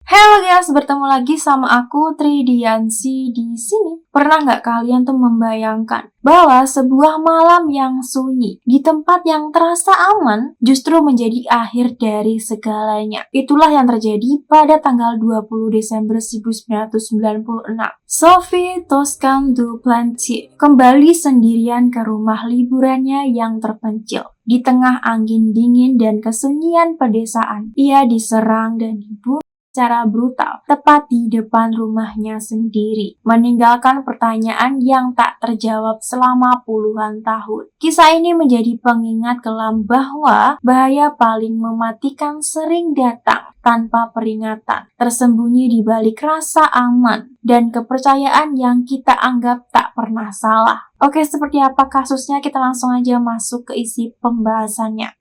Halo guys, bertemu lagi sama aku Tridiansi di sini. Pernah nggak kalian tuh membayangkan bahwa sebuah malam yang sunyi di tempat yang terasa aman justru menjadi akhir dari segalanya? Itulah yang terjadi pada tanggal 20 Desember 1996. Sophie Toscan du Plantier kembali sendirian ke rumah liburannya yang terpencil. Di tengah angin dingin dan kesunyian pedesaan, ia diserang dan dibunuh secara brutal, tepat di depan rumahnya sendiri, meninggalkan pertanyaan yang tak terjawab selama puluhan tahun. Kisah ini menjadi pengingat kelam bahwa bahaya paling mematikan sering datang tanpa peringatan, tersembunyi di balik rasa aman dan kepercayaan yang kita anggap tak pernah salah. Oke, seperti apa kasusnya? Kita langsung aja masuk ke isi pembahasannya.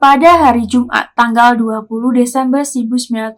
Pada hari Jumat, tanggal 20 Desember 1996,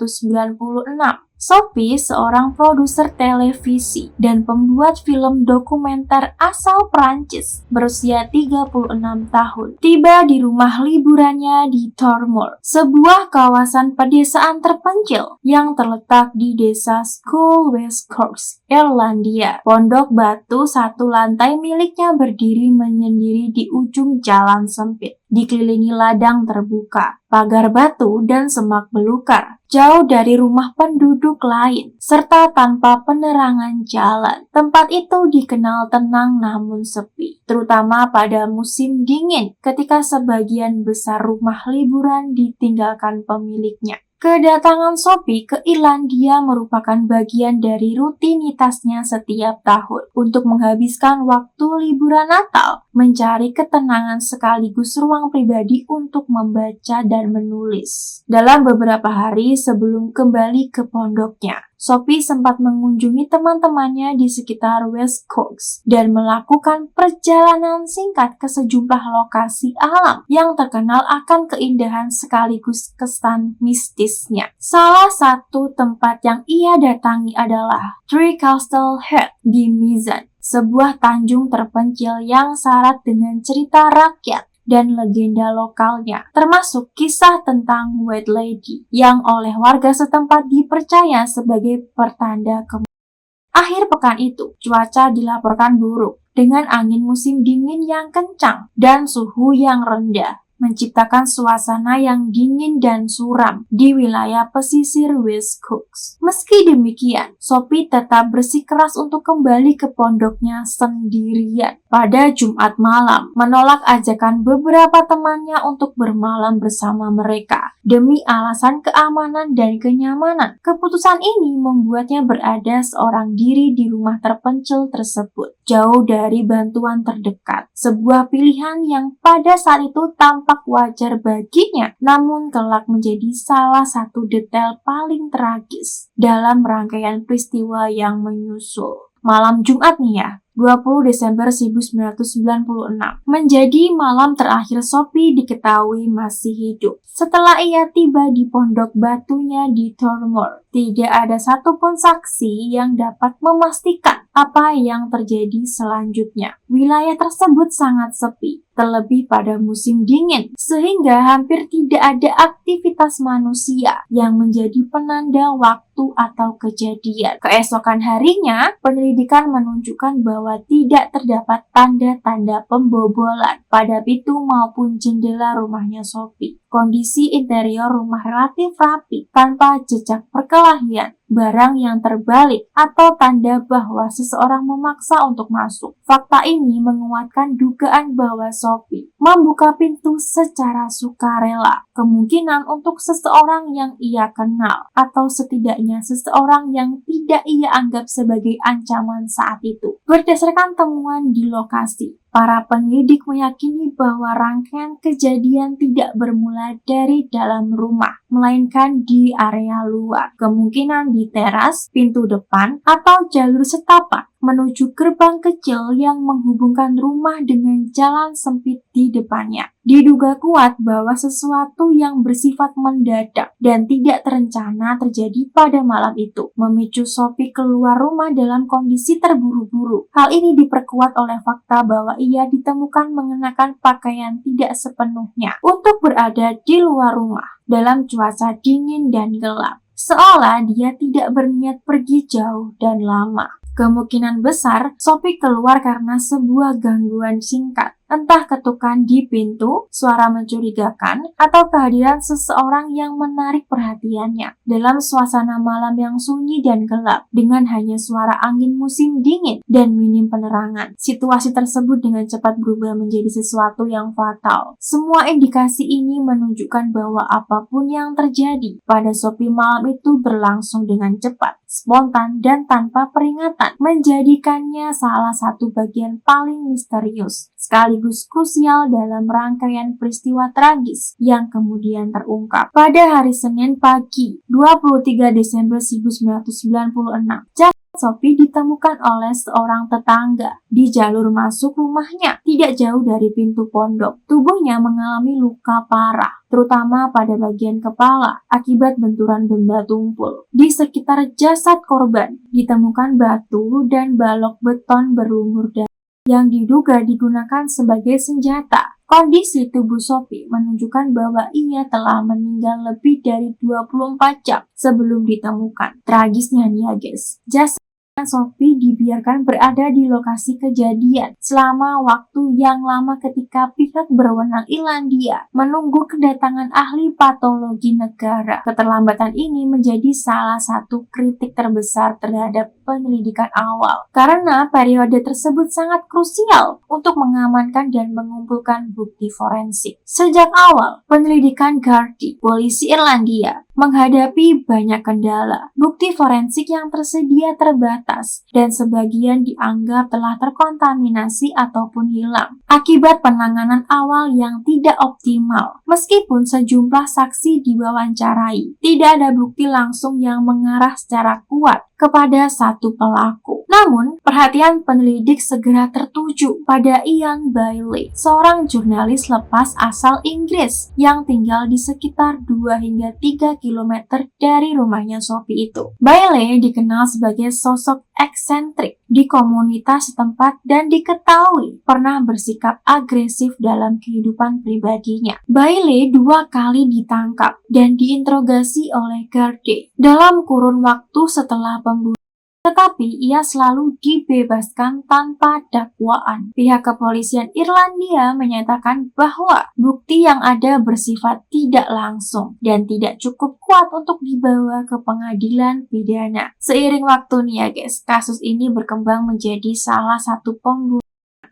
Sophie, seorang produser televisi dan pembuat film dokumenter asal Prancis, berusia 36 tahun, tiba di rumah liburannya di Tourmont, sebuah kawasan pedesaan terpencil yang terletak di desa School West Corks, Irlandia. Pondok batu satu lantai miliknya berdiri menyendiri di ujung jalan sempit, dikelilingi ladang terbuka, pagar batu, dan semak belukar, jauh dari rumah penduduk lain, serta tanpa penerangan jalan. Tempat itu dikenal tenang namun sepi, terutama pada musim dingin ketika sebagian besar rumah liburan ditinggalkan pemiliknya. Kedatangan Sophie ke Irlandia merupakan bagian dari rutinitasnya setiap tahun untuk menghabiskan waktu liburan Natal, mencari ketenangan sekaligus ruang pribadi untuk membaca dan menulis. Dalam beberapa hari sebelum kembali ke pondoknya, Sophie sempat mengunjungi teman-temannya di sekitar West Corks dan melakukan perjalanan singkat ke sejumlah lokasi alam yang terkenal akan keindahan sekaligus kesan mistisnya. Salah satu tempat yang ia datangi adalah Three Castle Head di Mizan, sebuah tanjung terpencil yang syarat dengan cerita rakyat dan legenda lokalnya, termasuk kisah tentang White Lady yang oleh warga setempat dipercaya sebagai pertanda kemenangan. Akhir pekan itu, cuaca dilaporkan buruk dengan angin musim dingin yang kencang dan suhu yang rendah, menciptakan suasana yang dingin dan suram di wilayah pesisir West Corks. Meski demikian, Sophie tetap bersikeras untuk kembali ke pondoknya sendirian pada Jumat malam, menolak ajakan beberapa temannya untuk bermalam bersama mereka demi alasan keamanan dan kenyamanan. Keputusan ini membuatnya berada seorang diri di rumah terpencil tersebut, jauh dari bantuan terdekat. Sebuah pilihan yang pada saat itu tampak wajar baginya, namun kelak menjadi salah satu detail paling tragis dalam rangkaian peristiwa yang menyusul. Malam Jumat nih ya, 20 Desember 1996, menjadi malam terakhir Sophie diketahui masih hidup. Setelah ia tiba di pondok batunya di Tourmont, tidak ada satupun saksi yang dapat memastikan apa yang terjadi selanjutnya. Wilayah tersebut sangat sepi, terlebih pada musim dingin, sehingga hampir tidak ada aktivitas manusia yang menjadi penanda waktu atau kejadian. Keesokan harinya, penyelidikan menunjukkan bahwa tidak terdapat tanda-tanda pembobolan pada pintu maupun jendela rumahnya Sophie. Kondisi interior rumah relatif rapi, tanpa jejak perkelahian, barang yang terbalik, atau tanda bahwa seseorang memaksa untuk masuk. Fakta ini menguatkan dugaan bahwa Sophie membuka pintu secara sukarela, kemungkinan untuk seseorang yang ia kenal, atau setidaknya seseorang yang tidak ia anggap sebagai ancaman saat itu. Berdasarkan temuan di lokasi, para penyelidik meyakini bahwa rangkaian kejadian tidak bermula dari dalam rumah, melainkan di area luar, kemungkinan di teras, pintu depan, atau jalur setapak. menuju gerbang kecil yang menghubungkan rumah dengan jalan sempit di depannya. Diduga kuat bahwa sesuatu yang bersifat mendadak dan tidak terencana terjadi pada malam itu, memicu Sophie keluar rumah dalam kondisi terburu-buru. Hal ini diperkuat oleh fakta bahwa ia ditemukan mengenakan pakaian tidak sepenuhnya untuk berada di luar rumah dalam cuaca dingin dan gelap, seolah dia tidak berniat pergi jauh dan lama. Kemungkinan besar Sophie keluar karena sebuah gangguan singkat, entah ketukan di pintu, suara mencurigakan, atau kehadiran seseorang yang menarik perhatiannya. Dalam suasana malam yang sunyi dan gelap, dengan hanya suara angin musim dingin dan minim penerangan, situasi tersebut dengan cepat berubah menjadi sesuatu yang fatal. Semua indikasi ini menunjukkan bahwa apapun yang terjadi pada Sophie malam itu berlangsung dengan cepat, spontan, dan tanpa peringatan, menjadikannya salah satu bagian paling misterius sekaligus krusial dalam rangkaian peristiwa tragis yang kemudian terungkap. Pada hari Senin pagi, 23 Desember 1996, jasad Sophie ditemukan oleh seorang tetangga di jalur masuk rumahnya, tidak jauh dari pintu pondok. Tubuhnya mengalami luka parah, terutama pada bagian kepala akibat benturan benda tumpul. Di sekitar jasad korban ditemukan batu dan balok beton berlumur darah yang diduga digunakan sebagai senjata. Kondisi tubuh Sophie menunjukkan bahwa ia telah meninggal lebih dari 24 jam sebelum ditemukan. Tragisnya nih ya guys, jasad Sophie dibiarkan berada di lokasi kejadian selama waktu yang lama ketika pihak berwenang Irlandia menunggu kedatangan ahli patologi negara. Keterlambatan ini menjadi salah satu kritik terbesar terhadap penyelidikan awal, karena periode tersebut sangat krusial untuk mengamankan dan mengumpulkan bukti forensik. Sejak awal penyelidikan Gardaí, polisi Irlandia menghadapi banyak kendala. Bukti forensik yang tersedia terbatas dan sebagian dianggap telah terkontaminasi ataupun hilang akibat penanganan awal yang tidak optimal. Meskipun sejumlah saksi diwawancarai, tidak ada bukti langsung yang mengarah secara kuat kepada satu pelaku. Namun, perhatian penyelidik segera tertuju pada Ian Bailey, seorang jurnalis lepas asal Inggris yang tinggal di sekitar 2 hingga 3 km dari rumahnya Sophie itu. Bailey dikenal sebagai sosok eksentrik di komunitas setempat dan diketahui pernah bersikap agresif dalam kehidupan pribadinya. Bailey 2 kali ditangkap dan diinterogasi oleh Gardaí dalam kurun waktu setelah pembunuhan. Tetapi ia selalu dibebaskan tanpa dakwaan. Pihak kepolisian Irlandia menyatakan bahwa bukti yang ada bersifat tidak langsung dan tidak cukup kuat untuk dibawa ke pengadilan pidana. Seiring waktu nih ya guys, kasus ini berkembang menjadi salah satu pembunuhan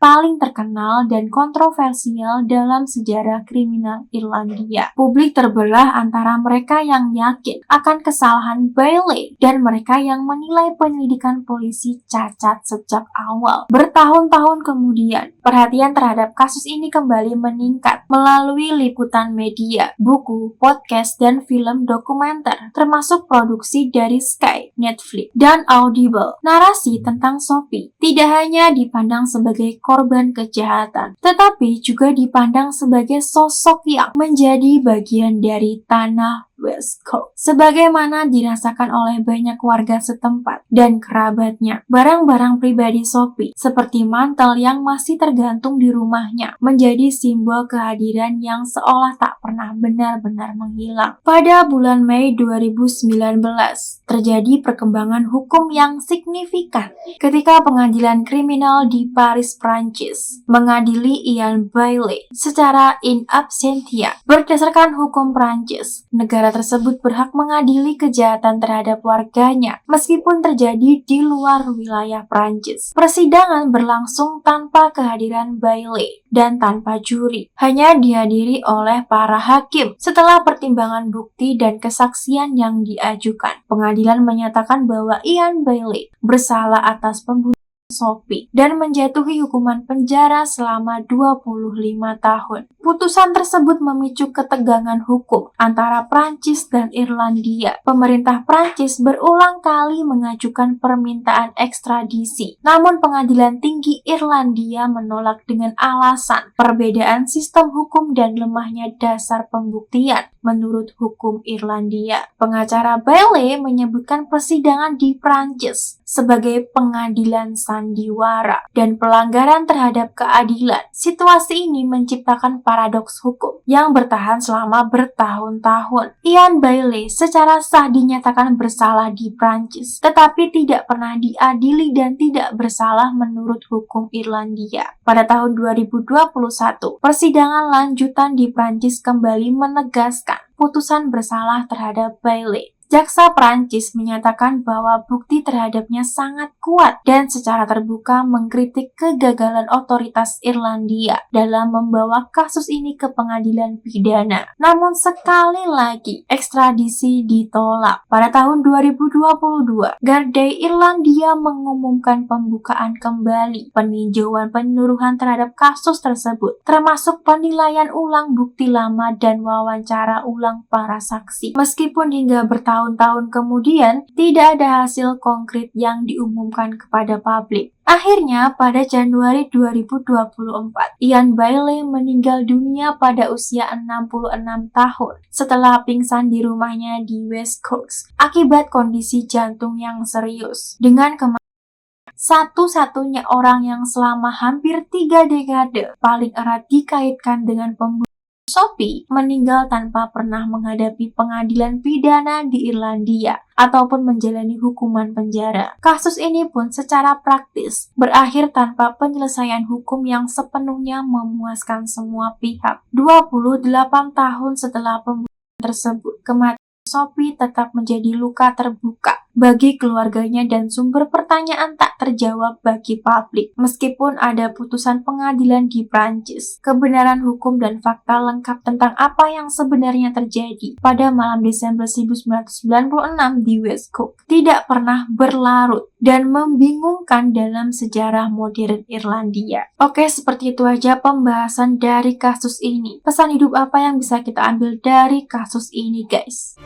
paling terkenal dan kontroversial dalam sejarah kriminal Irlandia. Publik terbelah antara mereka yang yakin akan kesalahan Bailey dan mereka yang menilai penyelidikan polisi cacat sejak awal. Bertahun-tahun kemudian, perhatian terhadap kasus ini kembali meningkat melalui liputan media, buku, podcast, dan film dokumenter, termasuk produksi dari Sky, Netflix, dan Audible. Narasi tentang Sophie tidak hanya dipandang sebagai korban kejahatan, tetapi juga dipandang sebagai sosok yang menjadi bagian dari tanah West Coast, sebagaimana dirasakan oleh banyak warga setempat dan kerabatnya. Barang-barang pribadi Sophie, seperti mantel yang masih tergantung di rumahnya, menjadi simbol kehadiran yang seolah tak pernah benar-benar menghilang. Pada bulan Mei 2019, terjadi perkembangan hukum yang signifikan ketika pengadilan kriminal di Paris, Prancis, mengadili Ian Bailey secara in absentia. Berdasarkan hukum Prancis, negara tersebut berhak mengadili kejahatan terhadap warganya meskipun terjadi di luar wilayah Prancis. Persidangan berlangsung tanpa kehadiran Bailey dan tanpa juri, hanya dihadiri oleh para hakim. Setelah pertimbangan bukti dan kesaksian yang diajukan, pengadilan menyatakan bahwa Ian Bailey bersalah atas pembunuhan Sophie dan menjatuhi hukuman penjara selama 25 tahun. Putusan tersebut memicu ketegangan hukum antara Prancis dan Irlandia. Pemerintah Prancis berulang kali mengajukan permintaan ekstradisi, namun Pengadilan Tinggi Irlandia menolak dengan alasan perbedaan sistem hukum dan lemahnya dasar pembuktian menurut hukum Irlandia. Pengacara Bailey menyebutkan persidangan di Prancis sebagai pengadilan sandiwara dan pelanggaran terhadap keadilan. Situasi ini menciptakan paradoks hukum yang bertahan selama bertahun-tahun. Ian Bailey secara sah dinyatakan bersalah di Prancis, tetapi tidak pernah diadili dan tidak bersalah menurut hukum Irlandia. Pada tahun 2021, persidangan lanjutan di Prancis kembali menegaskan putusan bersalah terhadap Bailey. Jaksa Prancis menyatakan bahwa bukti terhadapnya sangat kuat dan secara terbuka mengkritik kegagalan otoritas Irlandia dalam membawa kasus ini ke pengadilan pidana. Namun sekali lagi, ekstradisi ditolak. Pada tahun 2022, Garda Irlandia mengumumkan pembukaan kembali peninjauan penyuluhan terhadap kasus tersebut, termasuk penilaian ulang bukti lama dan wawancara ulang para saksi. Meskipun hingga bertahun-tahun kemudian, tidak ada hasil konkret yang diumumkan kepada publik. Akhirnya, pada Januari 2024, Ian Bailey meninggal dunia pada usia 66 tahun setelah pingsan di rumahnya di West Coast akibat kondisi jantung yang serius. Dengan satu-satunya orang yang selama hampir 3 dekade paling erat dikaitkan dengan pembunuhan. Sophie meninggal tanpa pernah menghadapi pengadilan pidana di Irlandia ataupun menjalani hukuman penjara. Kasus ini pun secara praktis berakhir tanpa penyelesaian hukum yang sepenuhnya memuaskan semua pihak. 28 tahun setelah pembunuhan tersebut, kematian Sophie tetap menjadi luka terbuka bagi keluarganya dan sumber pertanyaan tak terjawab bagi publik. Meskipun ada putusan pengadilan di Prancis, kebenaran hukum dan fakta lengkap tentang apa yang sebenarnya terjadi pada malam Desember 1996 di West Coast tidak pernah berlarut dan membingungkan dalam sejarah modern Irlandia. Oke, seperti itu aja pembahasan dari kasus ini. Pesan hidup apa yang bisa kita ambil dari kasus ini, guys?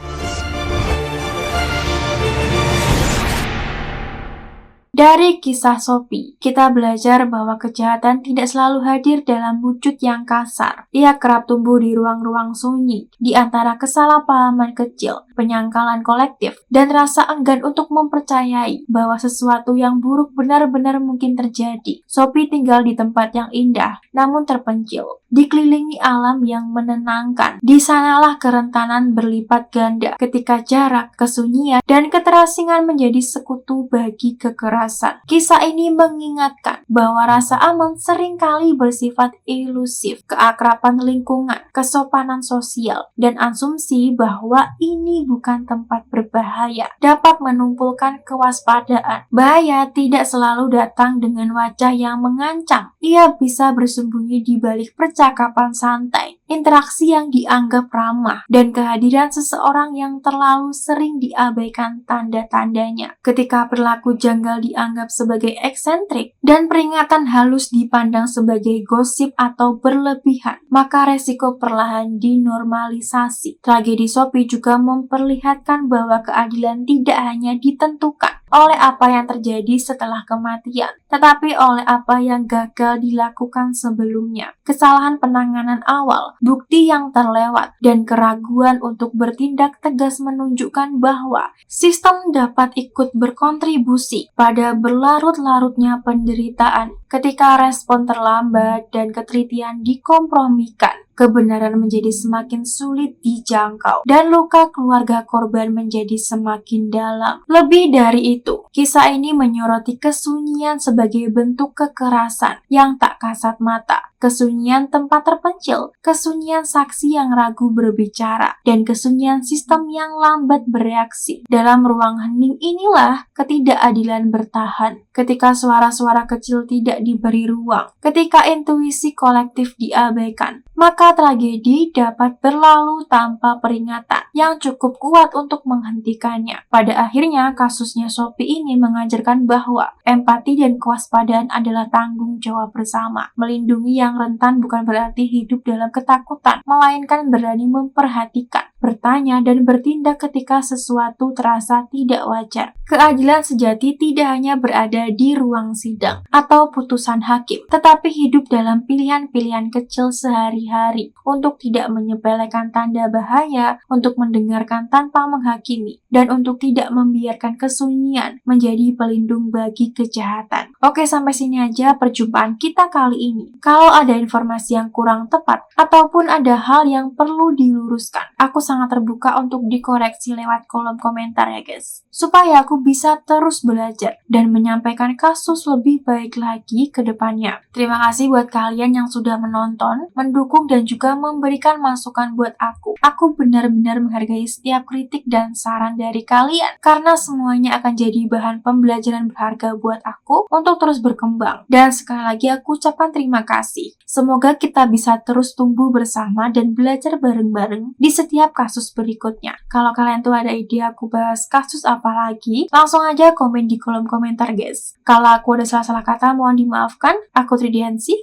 Dari kisah Sophie, kita belajar bahwa kejahatan tidak selalu hadir dalam wujud yang kasar. Ia kerap tumbuh di ruang-ruang sunyi, di antara kesalahpahaman kecil, penyangkalan kolektif, dan rasa enggan untuk mempercayai bahwa sesuatu yang buruk benar-benar mungkin terjadi. Sophie tinggal di tempat yang indah, namun terpencil, dikelilingi alam yang menenangkan. Di sanalah kerentanan berlipat ganda ketika jarak, kesunyian, dan keterasingan menjadi sekutu bagi kekerasan. Kisah ini mengingatkan bahwa rasa aman seringkali bersifat ilusif, keakraban lingkungan, kesopanan sosial, dan asumsi bahwa ini bukan tempat berbahaya dapat menumpukan kewaspadaan. Bahaya tidak selalu datang dengan wajah yang mengancam. Ia bisa bersembunyi di balik percakapan santai, interaksi yang dianggap ramah, dan kehadiran seseorang yang terlalu sering diabaikan tanda-tandanya. Ketika perilaku janggal dianggap sebagai eksentrik dan peringatan halus dipandang sebagai gosip atau berlebihan, maka resiko perlahan dinormalisasi. Tragedi Sophie juga memperlihatkan bahwa keadilan tidak hanya ditentukan oleh apa yang terjadi setelah kematian, tetapi oleh apa yang gagal dilakukan sebelumnya. Kesalahan penanganan awal, bukti yang terlewat, dan keraguan untuk bertindak tegas menunjukkan bahwa sistem dapat ikut berkontribusi pada berlarut-larutnya penderitaan. Ketika respon terlambat dan ketelitian dikompromikan, kebenaran menjadi semakin sulit dijangkau, dan luka keluarga korban menjadi semakin dalam. Lebih dari itu, kisah ini menyoroti kesunyian sebagai bentuk kekerasan yang tak kasat mata. kesunyian tempat terpencil, kesunyian saksi yang ragu berbicara, dan kesunyian sistem yang lambat bereaksi. Dalam ruang hening inilah ketidakadilan bertahan. Ketika suara-suara kecil tidak diberi ruang, ketika intuisi kolektif diabaikan, maka tragedi dapat berlalu tanpa peringatan yang cukup kuat untuk menghentikannya. Pada akhirnya, kasusnya Sophie ini mengajarkan bahwa empati dan kewaspadaan adalah tanggung jawab bersama. Melindungi yang rentan bukan berarti hidup dalam ketakutan, melainkan berani memperhatikan, bertanya, dan bertindak ketika sesuatu terasa tidak wajar. Keadilan sejati tidak hanya berada di ruang sidang atau putusan hakim, tetapi hidup dalam pilihan-pilihan kecil sehari-hari, untuk tidak menyepelekan tanda bahaya, untuk mendengarkan tanpa menghakimi, dan untuk tidak membiarkan kesunyian menjadi pelindung bagi kejahatan. Oke, sampai sini aja perjumpaan kita kali ini. Kalau ada informasi yang kurang tepat ataupun ada hal yang perlu diluruskan, aku sangat terbuka untuk dikoreksi lewat kolom komentar ya guys, supaya aku bisa terus belajar dan menyampaikan kasus lebih baik lagi ke depannya. Terima kasih buat kalian yang sudah menonton, mendukung, dan juga memberikan masukan buat aku. Aku benar-benar menghargai setiap kritik dan saran dari kalian, karena semuanya akan jadi bahan pembelajaran berharga buat aku untuk terus berkembang. Dan sekali lagi aku ucapkan terima kasih. Semoga kita bisa terus tumbuh bersama dan belajar bareng-bareng di setiap kasus berikutnya. Kalau kalian tuh ada ide aku bahas kasus apa lagi, langsung aja komen di kolom komentar guys. Kalau aku ada salah-salah kata mohon dimaafkan. Aku Tridiansi.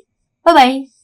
Bye-bye.